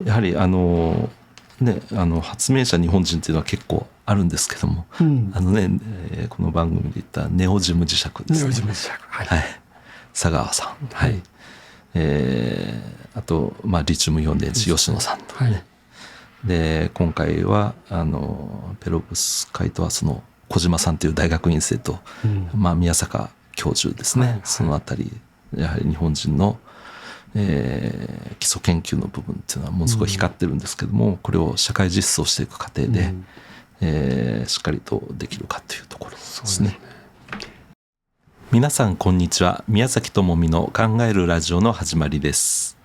やはり発明者日本人っていうのは結構あるんですけども、この番組で言ったネオジム磁石ですね。ネオジム磁石、はい、佐川さん、はい、あと、リチウムイオン電池吉野さんとね、で今回はペロブスカイトはその小島さんという大学院生と、宮坂教授ですね、そのあたりやはり日本人の、基礎研究の部分っていうのはものすごい光ってるんですけども、これを社会実装していく過程で、しっかりとできるかというところですね。皆さんこんにちは。宮崎智美の考えるラジオの始まりです。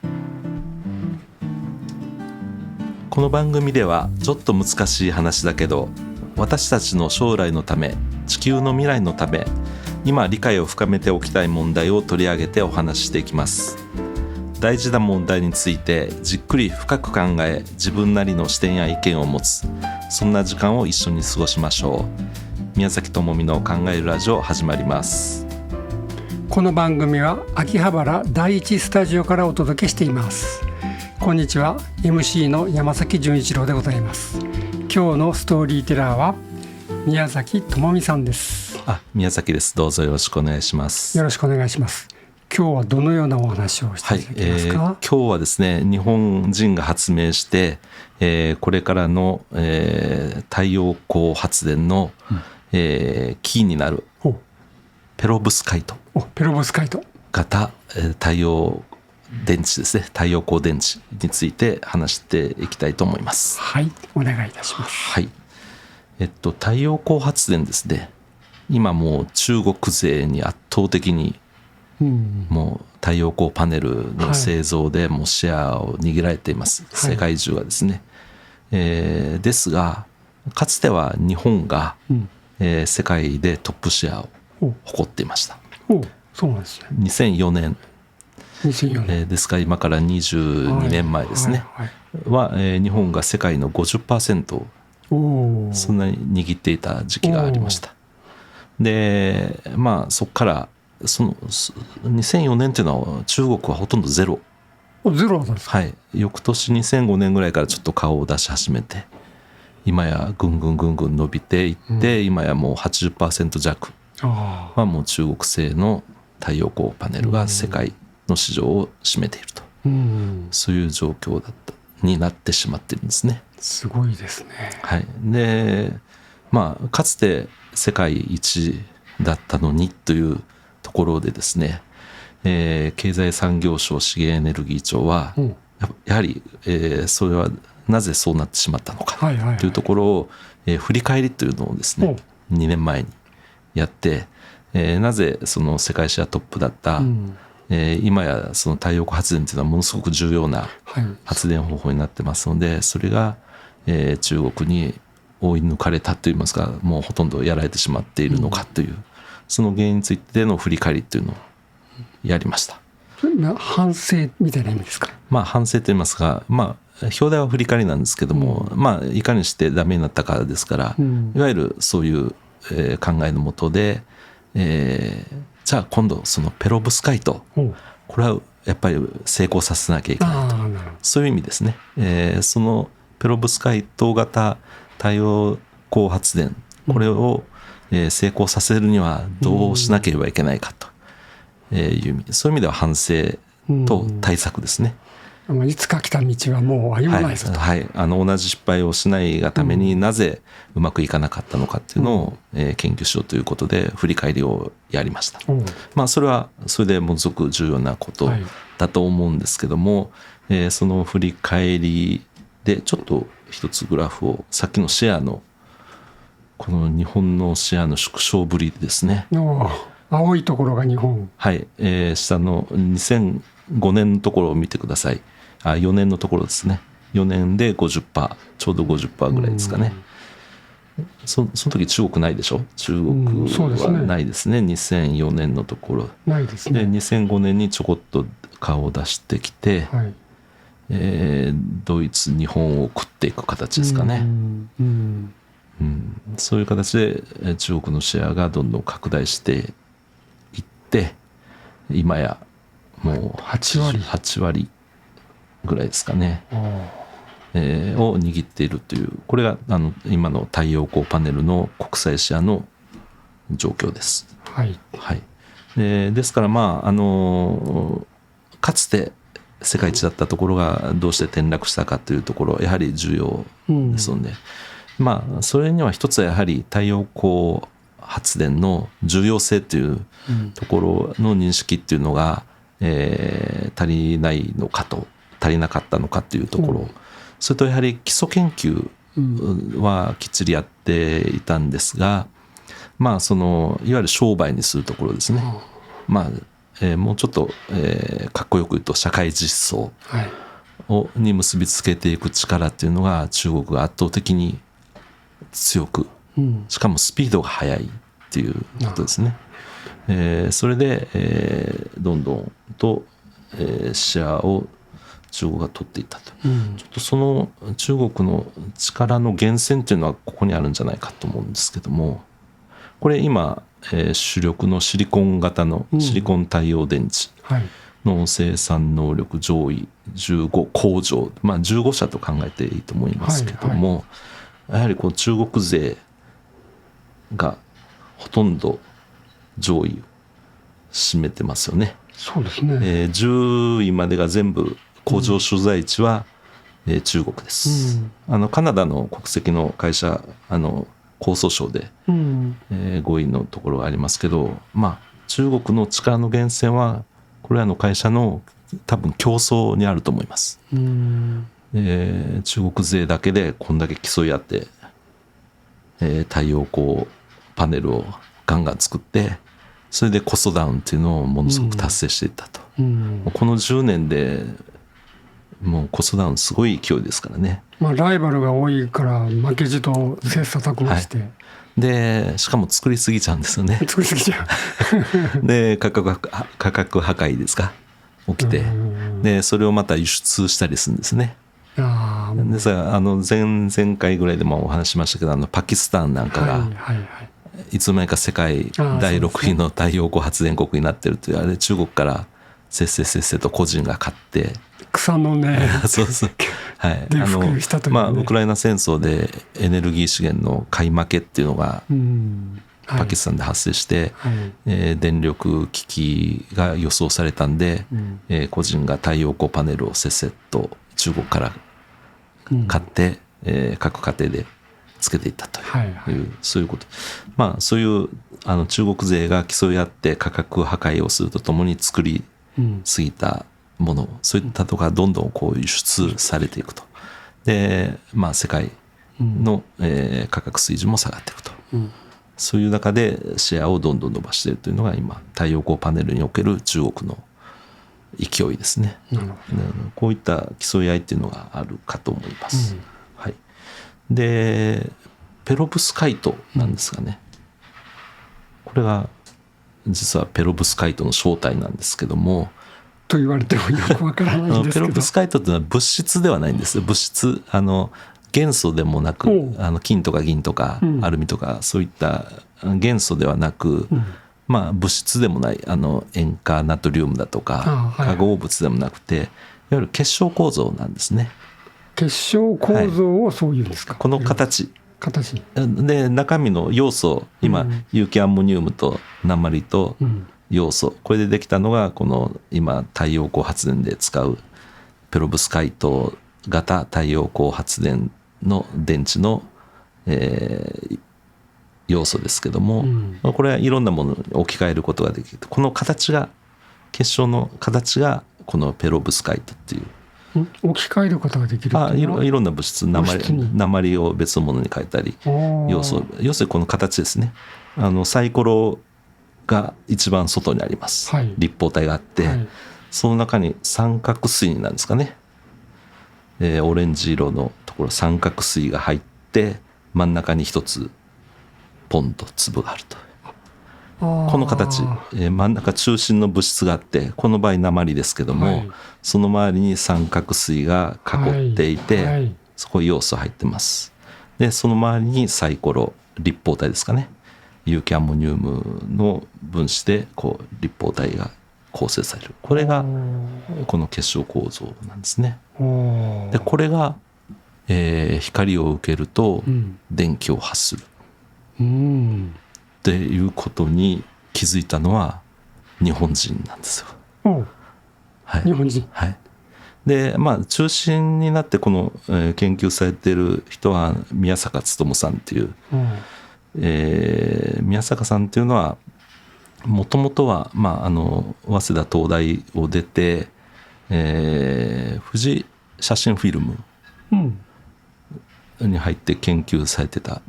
この番組ではちょっと難しい話だけど、私たちの将来のため、地球の未来のため、今理解を深めておきたい問題を取り上げてお話ししていきます。大事な問題についてじっくり深く考え、自分なりの視点や意見を持つ、そんな時間を一緒に過ごしましょう。宮崎智美の考えるラジオ始まります。この番組は秋葉原第一スタジオからお届けしています。こんにちは、 MC の山崎純一郎でございます。今日のストーリーテラーは宮崎智美さんです。宮崎です。どうぞよろしくお願いします。よろしくお願いします。今日はどのようなお話をしていただけますか？今日はですね、日本人が発明して、これからの、太陽光発電の、キーになるペロブスカイト型、太陽電池ですね、太陽光電池について話していきたいと思います。はい、お願いいたします。はい、太陽光発電ですね、今もう中国勢に圧倒的にもう太陽光パネルの製造でもうシェアを握られています、世界中がですね。ですがかつては日本が、世界でトップシェアを誇っていました。そうなんですね。2004年ですから今から22年前ですね、日本が世界の 50% をそんなに握っていた時期がありました。でそこからその2004年っていうのは中国はほとんどゼロなんですか？翌年2005年ぐらいからちょっと顔を出し始めて、今やぐんぐん伸びていって、今やもう 80% 弱はもう中国製の太陽光パネルが世界の市場を占めていると、そういう状況になってしまっているんですね。すごいですね。でかつて世界一だったのにというところでですね、経済産業省資源エネルギー庁は、やはり、それはなぜそうなってしまったのかというところを、振り返りというのをですね、2年前にやって、なぜその世界シェアトップだった、今やその太陽光発電というのはものすごく重要な発電方法になってますので、それが、中国に追い抜かれたといいますか、もうほとんどやられてしまっているのかという、その原因についての振り返りというのをやりました。反省みたいな意味ですか？反省といいますか、表題は振り返りなんですけども、いかにしてダメになったかですから、いわゆるそういう、考えのもとで、じゃあ今度そのペロブスカイト、これはやっぱり成功させなきゃいけないと、そういう意味ですね。そのペロブスカイト型太陽光発電、これを成功させるにはどうしなければいけないかという意味で、そういう意味では反省と対策ですね。いつか来た道はもう歩まないぞと、同じ失敗をしないがためになぜうまくいかなかったのかっていうのを、研究しようということで振り返りをやりました。それはそれでものすごく重要なことだと思うんですけども、その振り返りでちょっと一つグラフを、さっきのシェアのこの日本のシェアの縮小ぶりですね。青いところが日本、下の2005年のところを見てください。4年のところですね。4年で 50%、 ちょうど 50% ぐらいですかね。その時中国ないでしょ。中国はないですね。2004年のところないですね。で2005年にちょこっと顔を出してきて、ドイツ日本を食っていく形ですかね。そういう形で中国のシェアがどんどん拡大していって、今やもう8割ぐらいですかね。を握っているという、これが今の太陽光パネルの国際シェアの状況です。はい、はい、ですからかつて世界一だったところがどうして転落したかというところやはり重要ですので、それには一つはやはり太陽光発電の重要性というところの認識っていうのが、足りなかったのかというところ、それとやはり基礎研究はきっちりやっていたんですが、いわゆる商売にするところですね、もうちょっと、かっこよく言うと社会実装に結びつけていく力っていうのが中国が圧倒的に強く、しかもスピードが速いっていうことですね。それで、どんどんと、シェアを中国が取っていったと、ちょっとその中国の力の源泉っていうのはここにあるんじゃないかと思うんですけども、これ今、主力のシリコン型のシリコン太陽電池の生産能力上位15工場、15社と考えていいと思いますけども、やはり中国勢がほとんど上位を占めてますよね。そうですね。10位までが全部工場所在地は、中国です。カナダの国籍の会社江蘇省で、5位のところがありますけど、中国の力の源泉はこれらの会社の多分競争にあると思います。中国勢だけでこんだけ競い合って、太陽光パネルをガンガン作って、それでコストダウンっていうのをものすごく達成していったと、この10年でもうコストダウンすごい勢いですからね。ライバルが多いから負けじと切磋琢磨して、でしかも作りすぎちゃうんですよね。作りすぎちゃうで価格破壊ですか起きて、でそれをまた輸出したりするんですね。でさ、前々回ぐらいでもお話しましたけど、パキスタンなんかが、いつの間にか世界第6位の太陽光発電国になってるという、あれ中国からせっせと個人が買って草のねそうそう、はい、で普及したというね。ウクライナ戦争でエネルギー資源の買い負けっていうのがパキスタンで発生して、電力危機が予想されたんで、個人が太陽光パネルをせっせと中国から買って、各家庭でつけていったという、そういうこと。そういう中国勢が競い合って価格破壊をするとともに作りすぎたもの、そういったところがどんどん輸出されていくと。で、世界の、価格水準も下がっていくと、そういう中でシェアをどんどん伸ばしているというのが今太陽光パネルにおける中国の勢いですね。こういった競い合いっていうのがあるかと思います。はい、でペロブスカイトなんですがね、これが実はペロブスカイトの正体なんですけども、と言われてもよくわからないんですけどペロブスカイトというのは物質ではないんですよ。物質元素でもなく、金とか銀とかアルミとか、そういった元素ではなく、物質でもない塩化ナトリウムだとか化合物でもなくて、いわゆる結晶構造なんですね。結晶構造をそういうんですか。この形で中身の要素、今有機アンモニウムと鉛と要素、これでできたのがこの今太陽光発電で使うペロブスカイト型太陽光発電の電池の、要素ですけども、これはいろんなものに置き換えることができる。この形が、結晶の形がこのペロブスカイトっていう、置き換えることができるっていうのは、いろんな物質、鉛を別のものに変えたり、要するにこの形ですね。サイコロが一番外にあります、立方体があって、その中に三角錐なんですかね、オレンジ色のところ三角錐が入って、真ん中に一つポンと粒があると。この形、真ん中中心の物質があって、この場合鉛ですけども、その周りに三角錐が囲っていて、そこに要素入ってます。でその周りにサイコロ、立方体ですかね、有機アンモニウムの分子で立方体が構成される。これがこの結晶構造なんですね。でこれが光を受けるとうん電気を発するうんっていうことに気づいたのは日本人なんですよ。おうはい日本人はい、で中心になってこの、研究されている人は宮坂勉さんっていう、宮坂さんっていうのはもともとは、早稲田東大を出て、富士写真フィルムうんに入って研究されてた、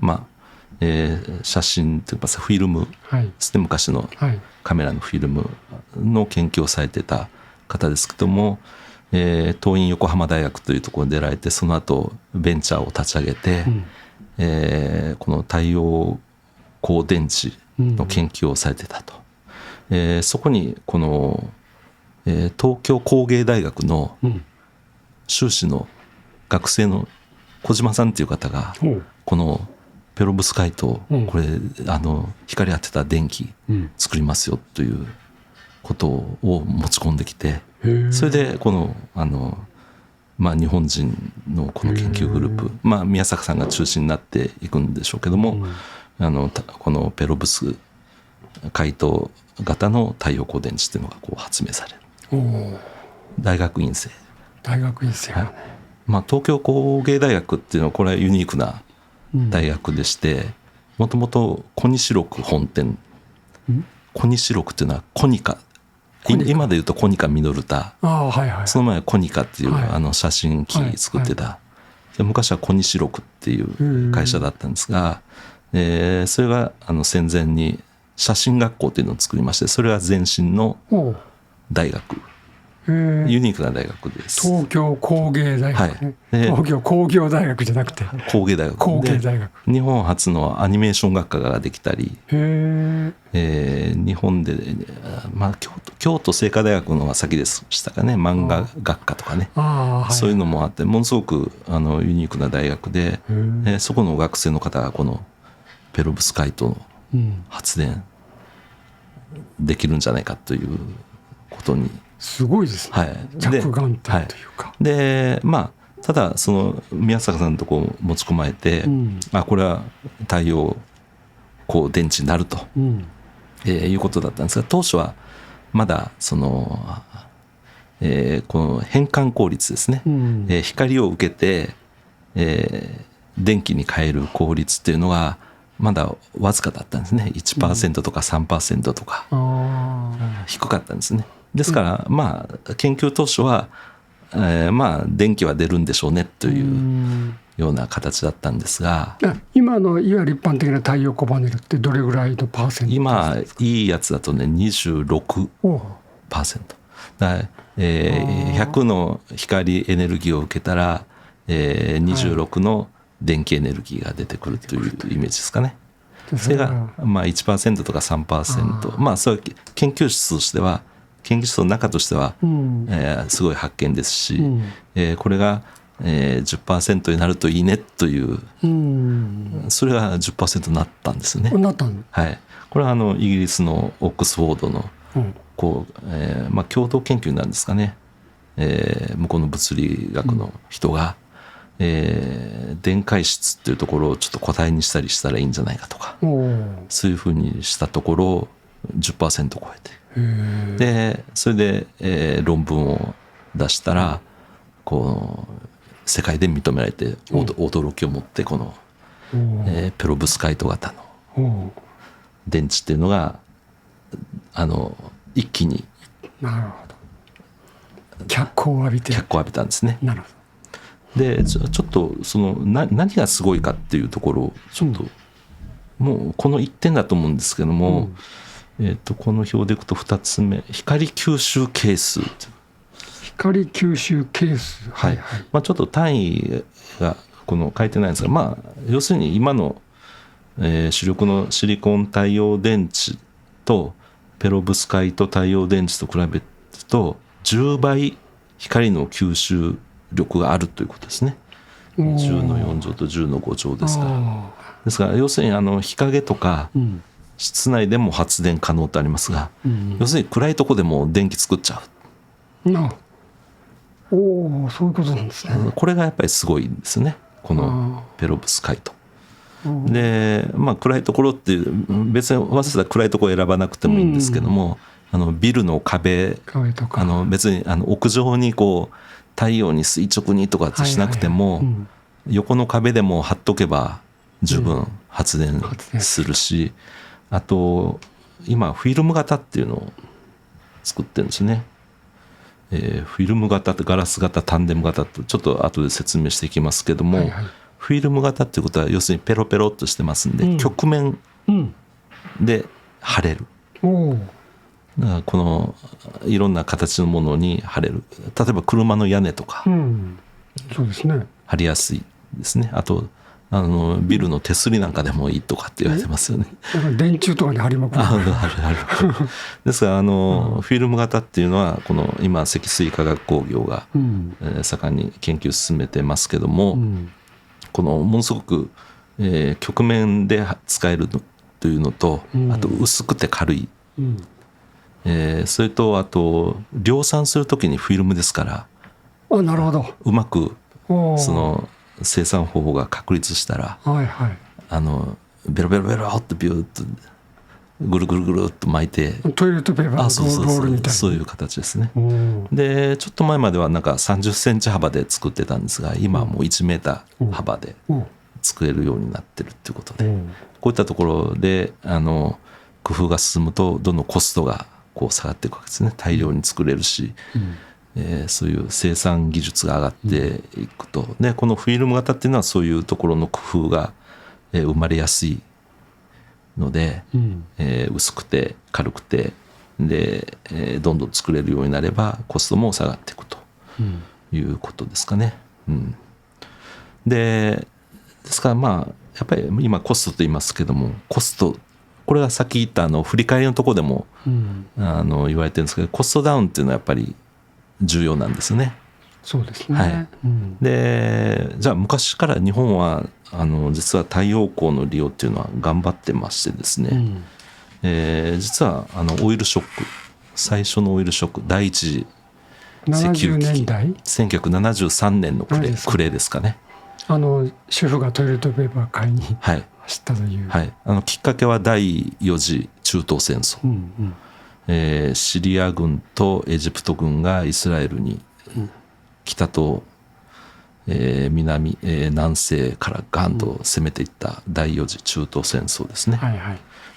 写真というかフィルムはいですね、昔のはいカメラのフィルムの研究をされてた方ですけども、東院横浜大学というところに出られて、その後ベンチャーを立ち上げて、この太陽光電池の研究をされてたと、そこにこの、東京工芸大学のうん修士の学生の小島さんっていう方がおうこのペロブスカイト、うんこれ光当てた電気うん作りますよということを持ち込んできて、へえそれでこの日本人のこの研究グループ、宮坂さんが中心になっていくんでしょうけども、このペロブス回答型の太陽光電池っていうのがこう発明される。おう大学院生、大学院生がね東京工芸大学っていうのはこれはユニークな大学でして、もともとコニシロク本店、コニシロクっていうのはコニカ、今でいうとコニカミノルタ、ああはいはいその前はコニカっていう、はい写真機作ってた、で昔はコニシロクっていう会社だったんですが、それが戦前に写真学校っていうのを作りまして、それが前身のおう大学、へえユニークな大学です。東京工芸大学ね、はい東京工業大学じゃなくて工芸大学工芸大学で日本初のアニメーション学科ができたり、へえ日本で、京都精華大学の方が先でしたかね、漫画学科とかね、ああはいそういうのもあって、ものすごくユニークな大学で、へそこの学生の方がこのペロブスカイトのうん発電できるんじゃないかということに、すごいですね、はい、着眼点というか、でただその宮坂さんのとこ持ち込まれて、これは太陽光電池になると、いうことだったんですが、当初はまだその、この変換効率ですね、光を受けて、電気に変える効率っていうのがまだわずかだったんですね。 1% とか 3% とか、低かったんですね。ですから研究当初は、電気は出るんでしょうねというような形だったんですが、今のいわゆる一般的な太陽光パネルってどれぐらいのパーセント？今いいやつだとね 26%。100の光エネルギーを受けたら、26の電気エネルギーが出てくるというイメージですかね。それが1% とか 3%、そういう研究室としては、研究室の中としては、すごい発見ですし、これが、10% になるといいねという、それが 10% になったんですね。はい、これはイギリスのオックスフォードの共同研究なんですかね、向こうの物理学の人が、電解質っていうところをちょっと固体にしたりしたらいいんじゃないかとか、そういうふうにしたところ 10% 超えて、でそれで、論文を出したらこう世界で認められて、驚きを持ってこの、ペロブスカイト型の電池っていうのが一気に脚光を浴びたんですね。なるほど。でちょっとその何がすごいかっていうところをちょっと、もうこの1点だと思うんですけども、この表でいくと2つ目、光吸収係数。光吸収係数、ちょっと単位がこの書いてないんですが、要するに今の、主力のシリコン太陽電池とペロブスカイト太陽電池と比べると10倍光の吸収力があるということですね。10の4乗と10の5乗ですから。ですから要するに日陰とか、室内でも発電可能とありますが、要するに暗いとこでも電気作っちゃう。そういうことなんですね。これがやっぱりすごいんですね。このペロブスカイト。うん、で暗いところって別に早稲田暗いところ選ばなくてもいいんですけども、ビルの壁とか別に屋上にこう太陽に垂直にとかしなくても、横の壁でも貼っとけば十分発電するし、あと今フィルム型っていうのを作ってるんですね。フィルム型ってガラス型タンデム型ってちょっと後で説明していきますけども、フィルム型っていうことは要するにペロペロっとしてますんで、曲面で貼れる。だからこのいろんな形のものに貼れる。例えば車の屋根とかそうですね、貼りやすいですね。あとビルの手すりなんかでもいいとかって言われてますよね。電柱とかに貼りまくる。あるですがフィルム型っていうのはこの今積水化学工業が、盛んに研究進めてますけども、このものすごく、曲面で使えるというのと、あと薄くて軽い、それとあと量産するときにフィルムですから、なるほど、うまくその生産方法が確立したら、ベロベロベロってビューッとぐるぐるぐるっと巻いて、トイレットペーパーのロールみたいな、そういう形ですね。でちょっと前まではなんか30センチ幅で作ってたんですが、今はもう1メーター幅で作れるようになってるっていうことで、こういったところで工夫が進むとどんどんコストがこう下がっていくわけですね。大量に作れるし、そういう生産技術が上がっていくと、でこのフィルム型っていうのはそういうところの工夫が生まれやすいので、薄くて軽くてで、どんどん作れるようになればコストも下がっていくということですかね。ですからやっぱり今コストと言いますけども、コストこれはさっき言った振り返りのところでも、言われてるんですけど、コストダウンっていうのはやっぱり重要なんですね。そうですね。でじゃあ昔から日本は実は太陽光の利用っていうのは頑張ってましてですね、実はオイルショック、最初のオイルショック、第一次石油危機、1973年の暮れですかね。主婦がトイレットペーパー買いに走ったという、きっかけは第4次中東戦争、シリア軍とエジプト軍がイスラエルに北と、南、南西からガンと攻めていった第4次中東戦争ですね。だか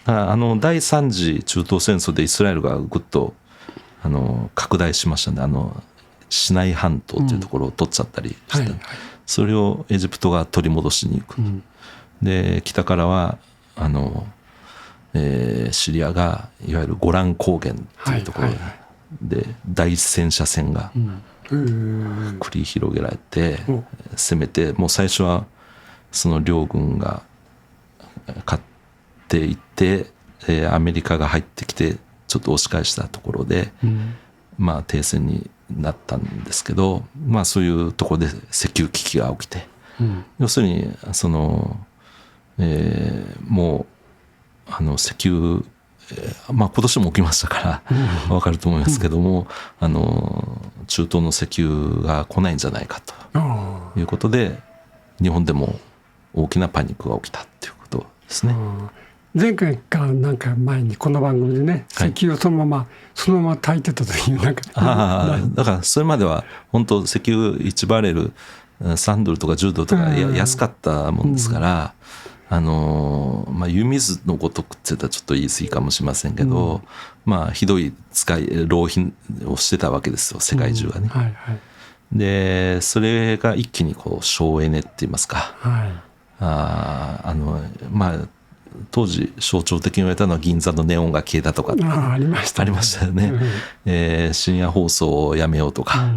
ら第3次中東戦争でイスラエルがぐっと拡大しましたね。シナイ半島というところを取っちゃったりして、それをエジプトが取り戻しに行く、で北からはシリアがいわゆるゴラン高原というところで大戦車戦が繰り広げられて攻めて、もう最初はその両軍が勝っていってアメリカが入ってきてちょっと押し返したところで、停戦になったんですけど、そういうところで石油危機が起きて、要するにもう石油、今年も起きましたから分かると思いますけども、中東の石油が来ないんじゃないかということで、日本でも大きなパニックが起きたっていうことですね。前回かなんか前にこの番組でね、石油をそのまま炊いてたというだからそれまでは本当石油1バレル3ドルとか10ドルとか安かったもんですから、湯水のごとくって言ったらちょっと言い過ぎかもしれませんけど、ひどい浪費をしてたわけですよ、世界中がね。でそれが一気に省エネって言いますか、当時象徴的に言われたのは銀座のネオンが消えたとかありましたよね。深夜放送をやめようとか、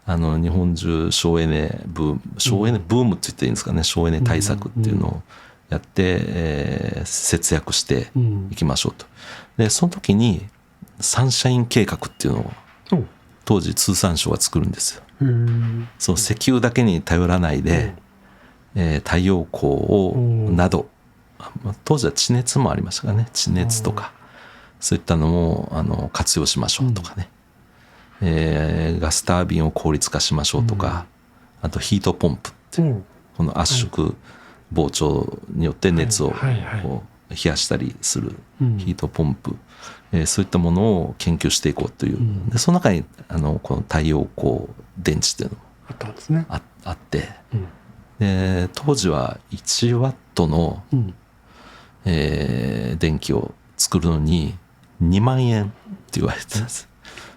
日本中省エネブームって言っていいんですかね、省エネ対策っていうのをやって、節約していきましょうと。でその時にサンシャイン計画っていうのを当時通産省が作るんですよ。その石油だけに頼らないで、太陽光など当時は地熱もありましたからね、地熱とかそういったのも活用しましょうとかね、ガスタービンを効率化しましょうとか、あとヒートポンプって、この圧縮膨張によって熱をこう冷やしたりするヒートポンプ、そういったものを研究していこうという、でその中にこの太陽光電池っていうのあったんですね。あって、で当時は1ワットの、電気を作るのに2万円って言われてたんです。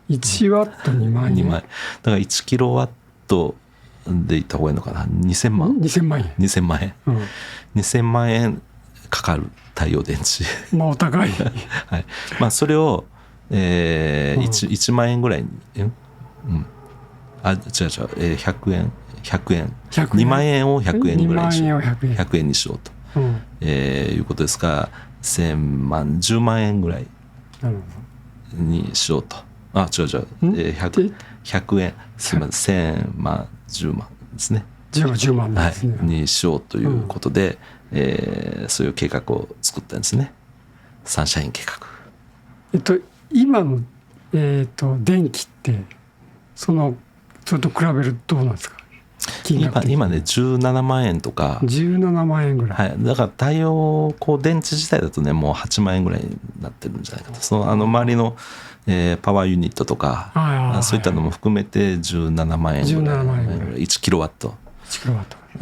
1ワット2万円。2万円だから1キロワットで言った方がいいのかな、2000万2000万円。2000万円、2000万円かかる太陽電池まあお高いはい、まあそれを、1万円ぐらいに、違う違う、100円2万円を100円ぐらいにしよう、100円にしようと、いうことですから1000万10万円ぐらいにしようと、違う、100円すみません、1000万10万ですね、10万ですね、にしようということで、そういう計画を作ったんですね。サンシャイン計画。今の、電気ってそれと比べるとどうなんですか？今ね17万円とか17万円ぐらい、だから太陽光電池自体だとねもう8万円ぐらいになってるんじゃないかと。その周りの、パワーユニットとか、そういったのも含めて17万円ぐらい、1キロワット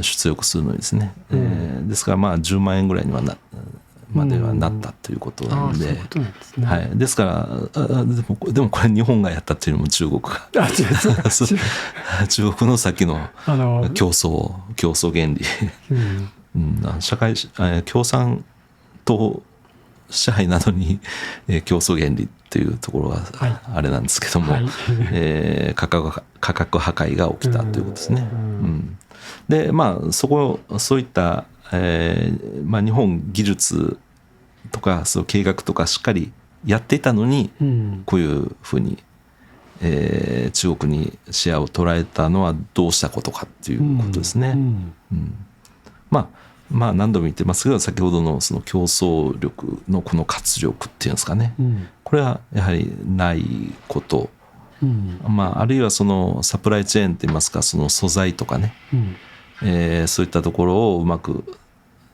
出力するのにですね、ですからまあ10万円ぐらいにはまではなったということなんで、ですからでもこれ日本がやったっていうのも中国が中国のさっきの競争原理社会共産党支配なのに競争原理っていうところがあれなんですけども、価格破壊が起きたということですね。でまあそういった日本技術とかそう計画とかしっかりやっていたのに、こういうふうに、中国にシェアを取られたのはどうしたことかっていうことですね。まあ何度も言ってますけど先ほどのその競争力のこの活力っていうんですかね、これはやはりないこと、あるいはそのサプライチェーンっていいますかその素材とかね、そういったところをうまく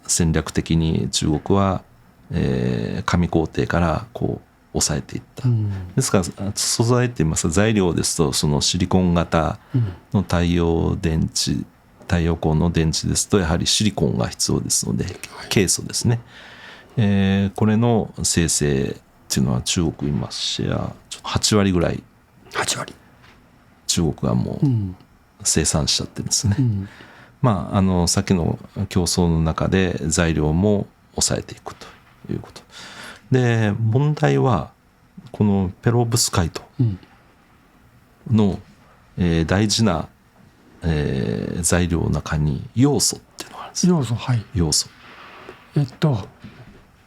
戦略的に中国は、上工程からこう抑えていった、ですから素材っていいますか材料ですとそのシリコン型の太陽光の電池ですとやはりシリコンが必要ですのでケイ素ですね、これの生成っていうのは中国今シェア8割ぐらい中国がもう生産しちゃってるんですね。さっきの競争の中で材料も抑えていくということで、問題はこのペロブスカイトの、大事な、材料の中に要素っていうのがあるんです。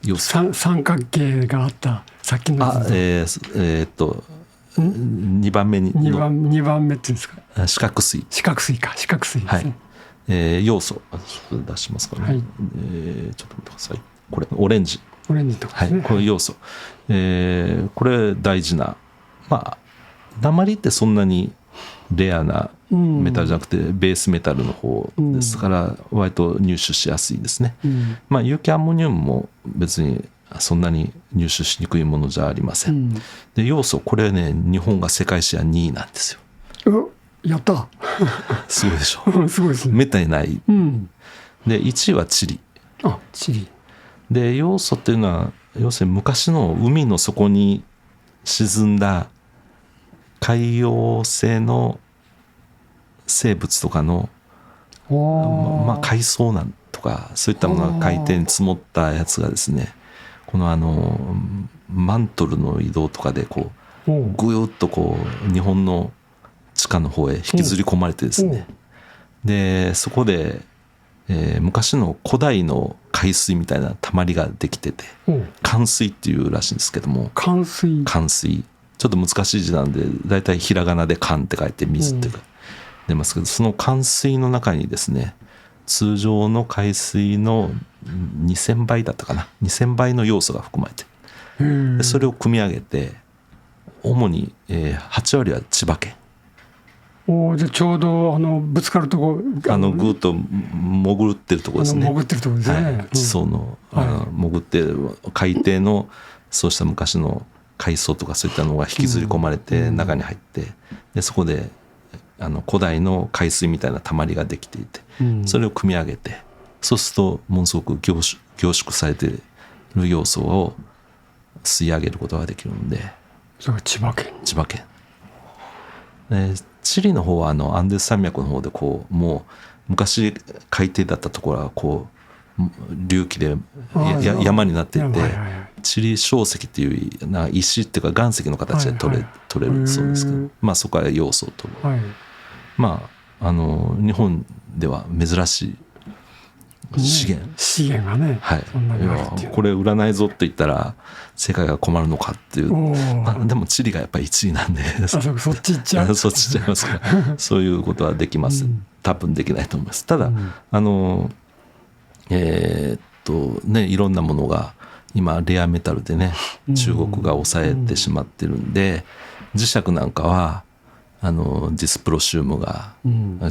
要素三角形があったさっきの2番目に2番目っていうんですか、四角錐ですね、要素出しますからね、ちょっと待ってください。これオレンジとかですね、この要素、これ大事な鉛ってそんなにレアなメタルじゃなくてベースメタルの方ですから割と入手しやすいですね。有機アンモニウムも別にそんなに入手しにくいものじゃありません。で要素これね日本が世界シェア2位なんですよ。やったすごいでしょすごいですね。めったにない、で1位はチリ。で要素っていうのは要するに昔の海の底に沈んだ海洋性の生物とかの海藻なんとかそういったものが海底に積もったやつがですねこのマントルの移動とかでこうぐよっとこう日本の地下の方へ引きずり込まれてですね、でそこで、昔の古代の海水みたいなたまりができてて寒水っていうらしいんですけども、寒水ちょっと難しい字なんでだいたいひらがなで寒って書いて水って出ますけど、その寒水の中にですね通常の海水の2000倍だったかな2000倍の要素が含まれてでそれを組み上げて主に8割は千葉県じゃあちょうどぶつかるとこぐーっと潜ってるところですね。潜ってるところですね、はい、地層の、潜って海底のそうした昔の海藻とかそういったのが引きずり込まれて中に入って、でそこで古代の海水みたいなたまりができていて、それを組み上げて、そうするとものすごく凝縮されている要素を吸い上げることができるので。それが千葉県。チリの方はアンデス山脈の方でもう昔海底だったところは隆起で山になっていて、チリ小石っていう石っていうか岩石の形で取れるそうですけど、そこは要素を取る、日本では珍しい資源がね、そんなにあるっていう。これ売らないぞと言ったら世界が困るのかっていう。でもチリがやっぱり1位なんで、そっち行っちゃうそっち行っちゃいますからそういうことはできます、多分できないと思います。ただ、いろんなものが今レアメタルでね、中国が抑えてしまってるんで、磁石なんかはディスプロシウムが、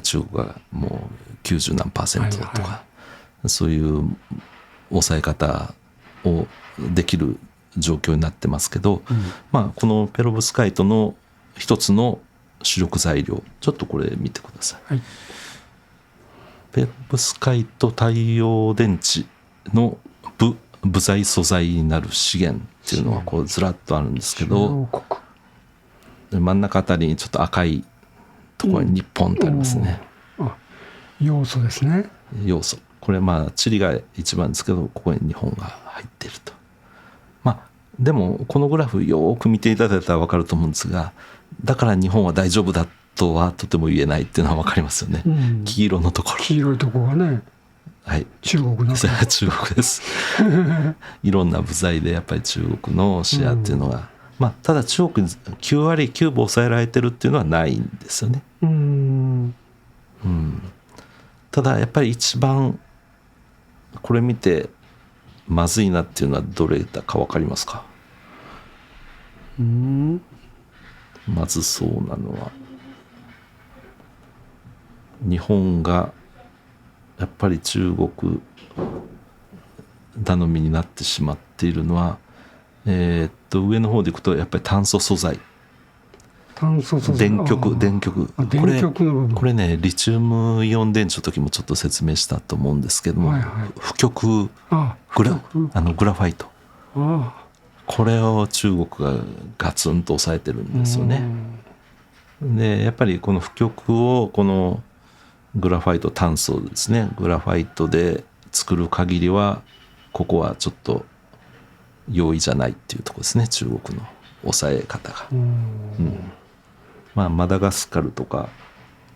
中国がもう90何%とか、そういう抑え方をできる状況になってますけど、このペロブスカイトの一つの主力材料、ちょっとこれ見てください。ペロブスカイト太陽電池の部材素材になる資源っていうのはずらっとあるんですけど、真ん中あたりにちょっと赤いところに日本ってありますね。要素ですね。要素。これチリが一番ですけど、ここに日本が入っていると。でもこのグラフよく見ていただいたら分かると思うんですが、だから日本は大丈夫だとはとても言えないっていうのは分かりますよね。黄色のところ。黄色いところがね。はい。中国の。中国です。いろんな部材でやっぱり中国のシェアっていうのが、ただ中国に9割9分抑えられてるっていうのはないんですよね。ただやっぱり一番これ見てまずいなっていうのはどれだか分かりますか？まずそうなのは、日本がやっぱり中国頼みになってしまっているのは、上の方でいくとやっぱり炭素素材、電極これね、リチウムイオン電池の時もちょっと説明したと思うんですけども、不極グラファイト、これを中国がガツンと抑えてるんですよね。でやっぱりこの不極をこのグラファイト、炭素ですね、グラファイトで作る限りはここはちょっと容易じゃないっていうところですね、中国の抑え方が。マダガスカルとか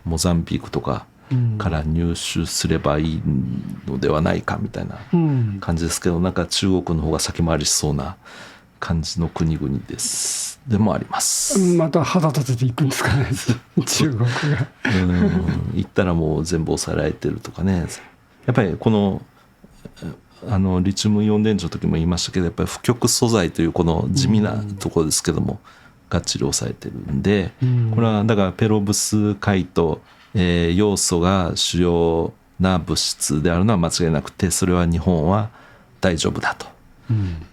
モザンビークとかから入手すればいいのではないかみたいな感じですけど、なんか中国の方が先回りしそうな感じの国々でもあります。また肌立てていくんですかね中国が行ったらもう全部抑えられてるとかね。やっぱりこのリチウムイオン電池の時も言いましたけど、やっぱり不極素材というこの地味なところですけども、がっちり抑えてるんで、これはだからペロブスカイト、要素が主要な物質であるのは間違いなくて、それは日本は大丈夫だと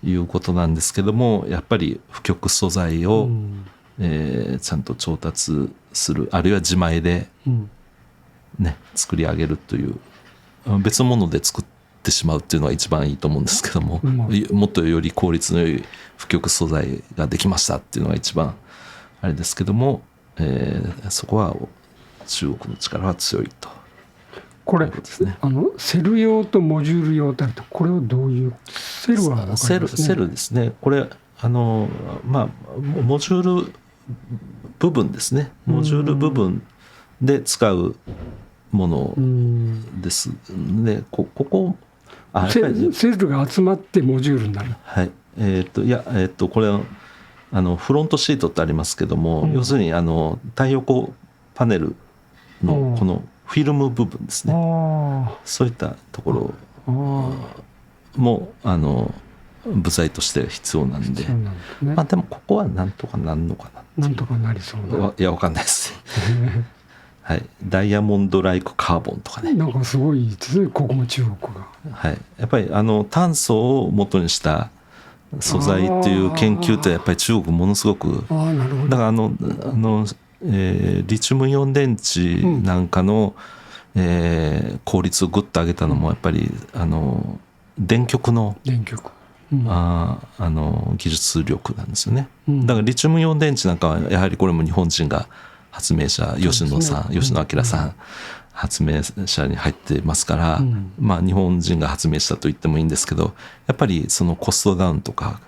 いうことなんですけども、やっぱり不極素材を、ちゃんと調達する、あるいは自前で、作り上げるという、別のもので作ってしまうっていうのが一番いいと思うんですけども、もっとより効率の良い不極素材ができましたっていうのが一番あれですけども、そこは中国の力は強いと。これですね、セル用とモジュール用ってあると、これはどういうセルは分かりますね。セルですね。これモジュール部分ですね。モジュール部分で使うものですね。ここセルが集まってモジュールになる。はい。これフロントシートってありますけども、要するに太陽光パネルのこのフィルム部分ですね。そういったところも部材として必要なんで、でもここはなんとかなんのかな。なんとかなりそうな。いや、わかんないですはい、ダイヤモンドライクカーボンとかね、なんかすごいですね、ここも中国が。はい、やっぱり炭素を元にした素材っていう研究ってやっぱり中国ものすごく、なるほど。だからリチウムイオン電池なんかの、効率をぐっと上げたのもやっぱり電極の技術力なんですよね。だからリチウムイオン電池なんかはやはりこれも日本人が発明者、吉野明さん、発明者に入ってますから、まあ日本人が発明したと言ってもいいんですけど、やっぱりそのコストダウンとか、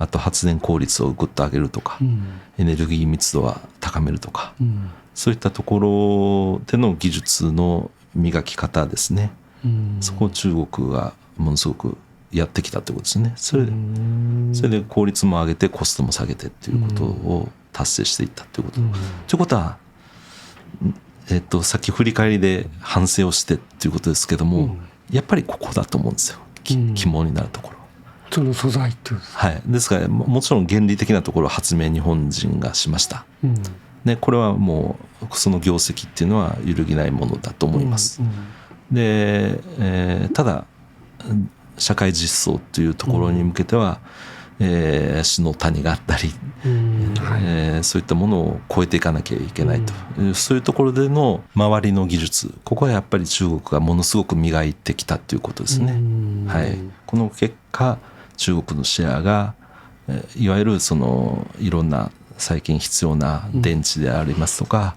あと発電効率をぐっと上げるとか、エネルギー密度は高めるとか、そういったところでの技術の磨き方ですね、そこを中国がものすごくやってきたということですね。それで効率も上げてコストも下げてっていうことを達成していったということ。ということは、さっき振り返りで反省をしてっていうことですけども、やっぱりここだと思うんですよ、肝になるところ。その素材っていう、はい、ですからもちろん原理的なところは発明日本人がしました、でこれはもうその業績っていうのは揺るぎないものだと思います、で、ただ社会実装というところに向けては、死の谷があったり、そういったものを超えていかなきゃいけないと、そういうところでの周りの技術、ここはやっぱり中国がものすごく磨いてきたということですね、はい、この結果中国のシェアがいわゆるそのいろんな最近必要な電池でありますとか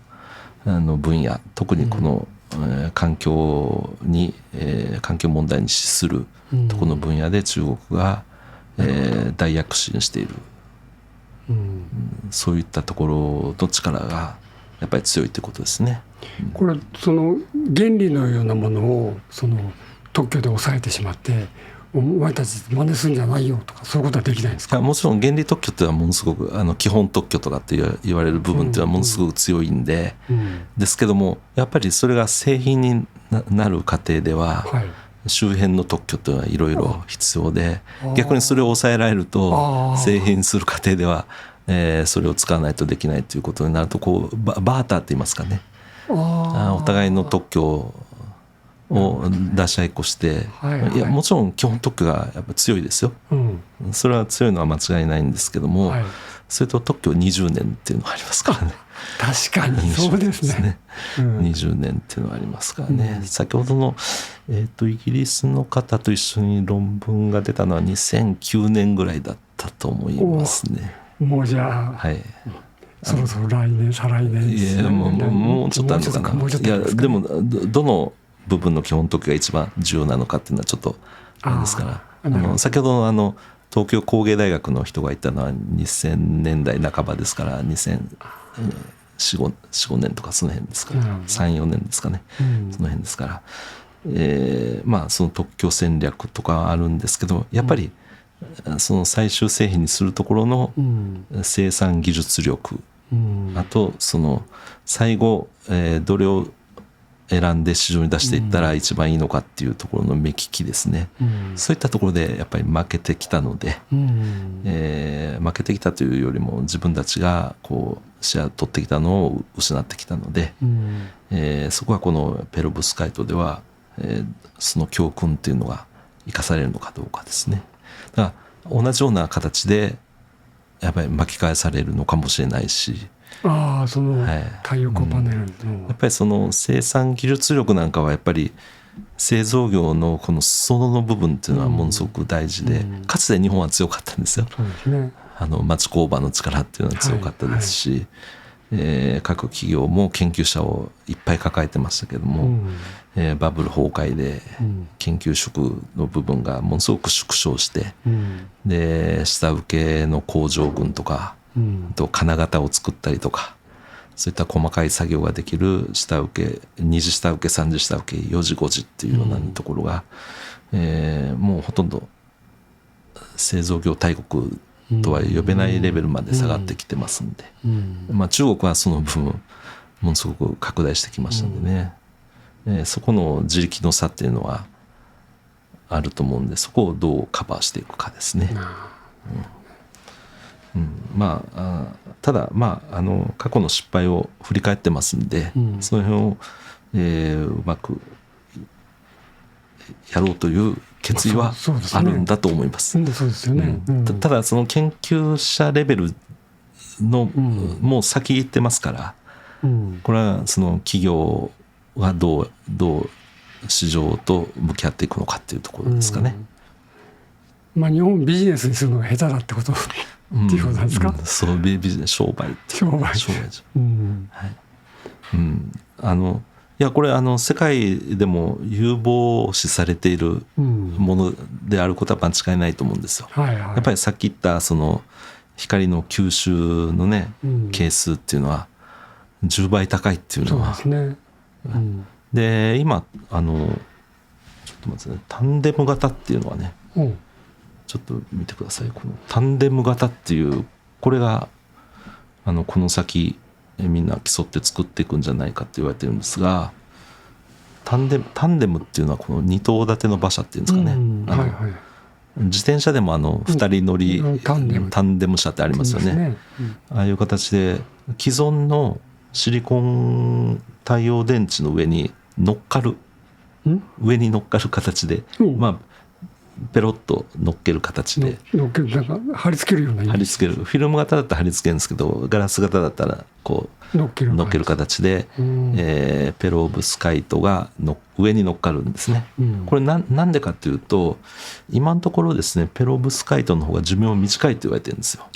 分野、特にこの環境問題に資するとこの分野で中国が大躍進している、そういったところの力がやっぱり強いということですね。これその原理のようなものをその特許で抑えてしまってお前たち真似するんじゃないよとか、そういうことはできないんですか？もちろん原理特許っていうのはものすごく基本特許とかって言われる部分っていうのはものすごく強いんで、ですけどもやっぱりそれが製品になる過程では、周辺の特許というのはいろいろ必要で、逆にそれを抑えられると製品する過程では、それを使わないとできないということになると、こうバーターって言いますかね、お互いの特許を出し合いっこして、いやもちろん基本特許がやっぱ強いですよ、それは強いのは間違いないんですけども、それと特許20年っていうのがありますからね。確かにそうですね、20年っていうのがありますからね、先ほどの、イギリスの方と一緒に論文が出たのは2009年ぐらいだったと思いますね。もうじゃあ、そろそろ来年再来年、いやもうちょっとあるのかな。いやでもどの部分の基本特許が一番重要なのかっていうのはちょっとあれですから、先ほどの東京工芸大学の人が言ったのは2000年代半ばですから、2004、5年とかその辺ですから、3、4年ですかね、その辺ですから、まあその特許戦略とかあるんですけど、やっぱりその最終製品にするところの生産技術力、あとその最後どれを選んで市場に出していったら一番いいのかっていうところの目利きですね、そういったところでやっぱり負けてきたので、負けてきたというよりも自分たちがこうシェア取ってきたのを失ってきたので、そこはこのペロブスカイトでは、その教訓っていうのが生かされるのかどうかですね。だから同じような形でやっぱり巻き返されるのかもしれないし、その太陽光パネルの、やっぱりその生産技術力なんかはやっぱり製造業のこの裾野の部分っていうのはものすごく大事で、かつて日本は強かったんですよ。そうですね、町工場の力っていうのは強かったですし、各企業も研究者をいっぱい抱えてましたけども、バブル崩壊で研究職の部分がものすごく縮小して、で下請けの工場群とか、あと金型を作ったりとか、そういった細かい作業ができる下請け、2次下請け、3次下請け、4次5次っていうようなところが、もうほとんど製造業大国とは呼べないレベルまで下がってきてますんで、まあ、中国はその分ものすごく拡大してきましたんでね、そこの自力の差っていうのはあると思うんで、そこをどうカバーしていくかですね。まあただ過去の失敗を振り返ってますんで、その辺を、うまくやろうという決意はあるんだと思います。そうですよね。ただその研究者レベルの、もう先行ってますから、これはその企業がどう市場と向き合っていくのかっていうところですかね。日本ビジネスにするのが下手だってことっていうことなんですか。そうビジネス商売商売はい、いやこれ世界でも有望視されているものであることは間違いないと思うんですよ。やっぱりさっき言ったその光の吸収のね、係数っていうのは10倍高いっていうのは。そうですね。で今ちょっと待ってね、タンデム型っていうのはね、ちょっと見てください。このタンデム型っていうこれがこの先みんな競って作っていくんじゃないかって言われてるんですが、タンデムっていうのはこの2頭立ての馬車っていうんですかね。自転車でも2人乗りタンデム車ってありますよね。ああいう形で既存のシリコン太陽電池の上に乗っかる形で、ペロッと乗っける形でなんか貼り付けるような貼り付ける。フィルム型だったら貼り付けるんですけど、ガラス型だったらこう乗っける形で、ペロブスカイトが上に乗っかるんですね。これなんでかっていうと、今のところですね、ペロブスカイトの方が寿命短いと言われてるんですよ。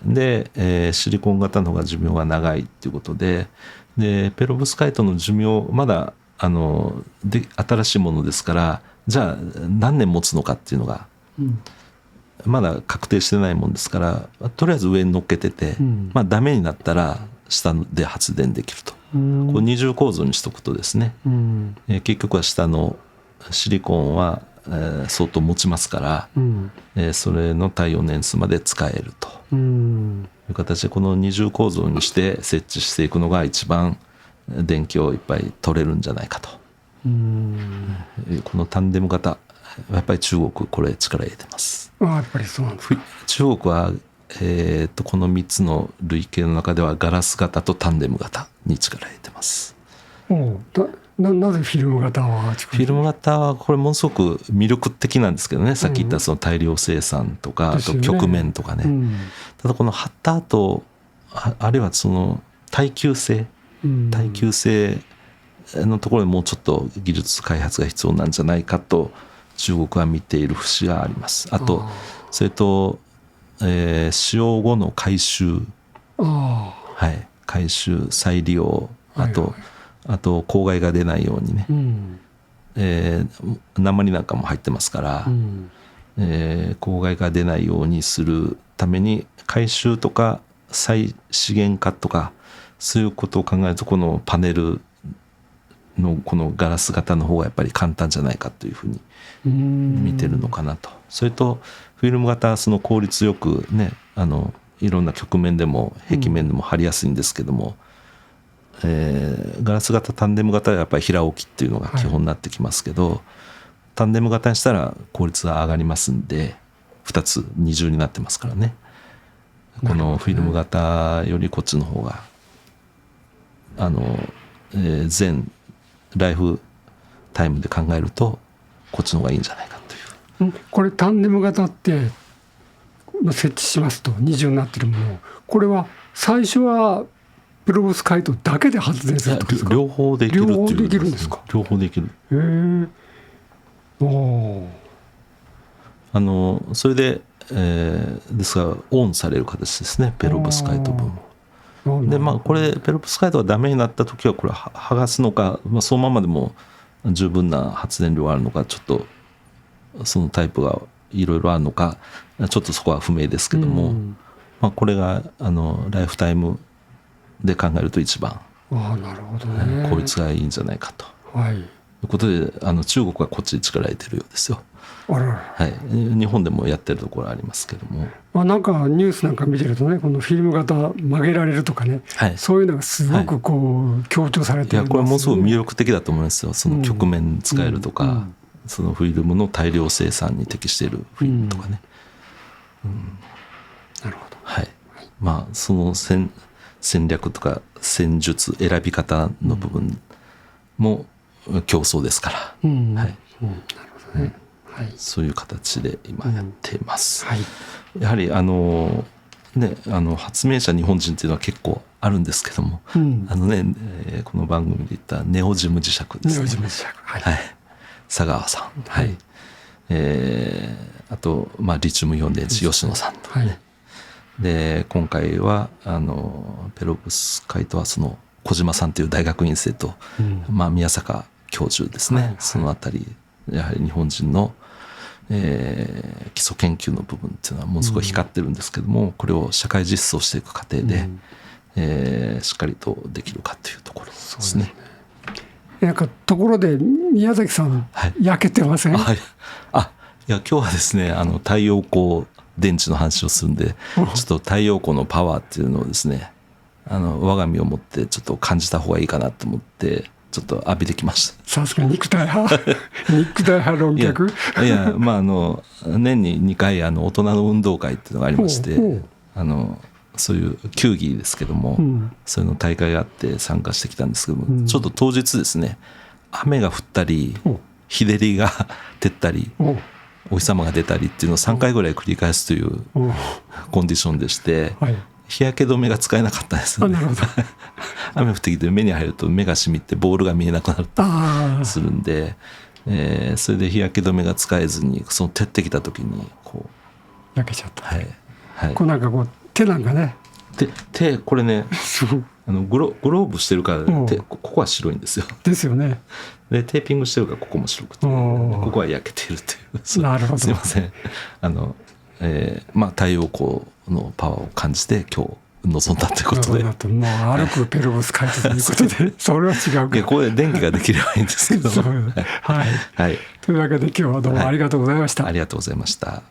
で、シリコン型の方が寿命が長いっていうことで、ペロブスカイトの寿命まだ新しいものですから、じゃあ何年持つのかっていうのがまだ確定してないもんですから、とりあえず上に乗っけてて、ダメになったら下で発電できると。こう二重構造にしとくとですね、結局は下のシリコンは相当持ちますから、それの耐用年数まで使えるという形で、この二重構造にして設置していくのが一番電気をいっぱい取れるんじゃないかと。このタンデム型、やっぱり中国これ力入れてます。やっぱりそうなんですか。中国は、この3つの類型の中ではガラス型とタンデム型に力入れてます。なぜフィルム型は？フィルム型はこれものすごく魅力的なんですけどね、さっき言ったその大量生産とか、あと曲面とかね。ただこの貼った後、あるいはその耐久性のところでもうちょっと技術開発が必要なんじゃないかと中国は見ている節があります。あとそれと、使用後の回収、回収再利用、あと公害が出ないようにね、鉛なんかも入ってますから、公害が出ないようにするために回収とか再資源化とかそういうことを考えると、このパネルのこのガラス型の方がやっぱり簡単じゃないかというふうに見てるのかなと。それとフィルム型はその効率よくね、いろんな曲面でも壁面でも貼りやすいんですけども、ガラス型タンデム型はやっぱり平置きっていうのが基本になってきますけど、タンデム型にしたら効率が上がりますんで、2つ二重になってますからね。このフィルム型よりこっちの方が全ライフタイムで考えるとこっちの方がいいんじゃないかという。これタンデム型って設置しますと二重になってるもの、これは最初はペロブスカイトだけで発電するってことですか？両方できるっていう。両方できるんですか？両方できる。それで、ですからオンされる形ですね、ペロブスカイト分も。でこれペロブスカイトがダメになった時はこれ剥がすのか、そのままでも十分な発電量があるのか、ちょっとそのタイプがいろいろあるのかちょっとそこは不明ですけども、これがライフタイムで考えると一番効率がいいんじゃないかということで、中国はこっちに力入れてるようですよ。日本でもやってるところありますけども、なんかニュースなんか見てるとね、このフィルム型曲げられるとかね、そういうのがすごくこう強調されてるんですよね。これものすごく魅力的だと思いますよ。その曲面使えるとか、そのフィルムの大量生産に適しているフィルムとかね。なるほど。はい。まあその戦略とか戦術選び方の部分も競争ですから、はい。なるほどね。はい。そういう形で今やっています。はい。やはり発明者日本人っていうのは結構あるんですけども、この番組で言ったネオジム磁石ですね。ネオジム磁石。はい。佐川さん。はい。あと、リチウムイオン電池吉野さんとかね。で今回はペロブスカイトはその小島さんという大学院生と、宮坂教授ですね、そのあたりやはり日本人の、基礎研究の部分っていうのはものすごい光ってるんですけども、これを社会実装していく過程で、しっかりとできるかというところですね。なんかところで宮崎さん、焼けてません？はい。いや今日はですね太陽光電池の話をするんで、ちょっと太陽光のパワーっていうのをですね我が身をもってちょっと感じた方がいいかなと思ってちょっと浴びてきました。さすが肉体派肉体派論客。いや年に2回大人の運動会っていうのがありまして、そういう球技ですけども、そういうの大会があって参加してきたんですけども、ちょっと当日ですね雨が降ったり日照りが照ったりお日様が出たりっていうのを3回ぐらい繰り返すというコンディションでして、日焼け止めが使えなかったんですよね。雨降ってきて目に入ると目がしみってボールが見えなくなるとするんで、それで日焼け止めが使えずにその照ってきた時にこう焼けちゃった。こうなんかこう手なんかね、手これねグローブしてるからここは白いんですよ。ですよね。でテーピングしてるからここも白くて、ここは焼けているという。なるほど。すいません。太陽光のパワーを感じて今日臨んだということで。もう歩くペロブスカイトということで、それは違うか。ここで電気ができればいいんですけども。はい。というわけで今日はどうもありがとうございました。ありがとうございました。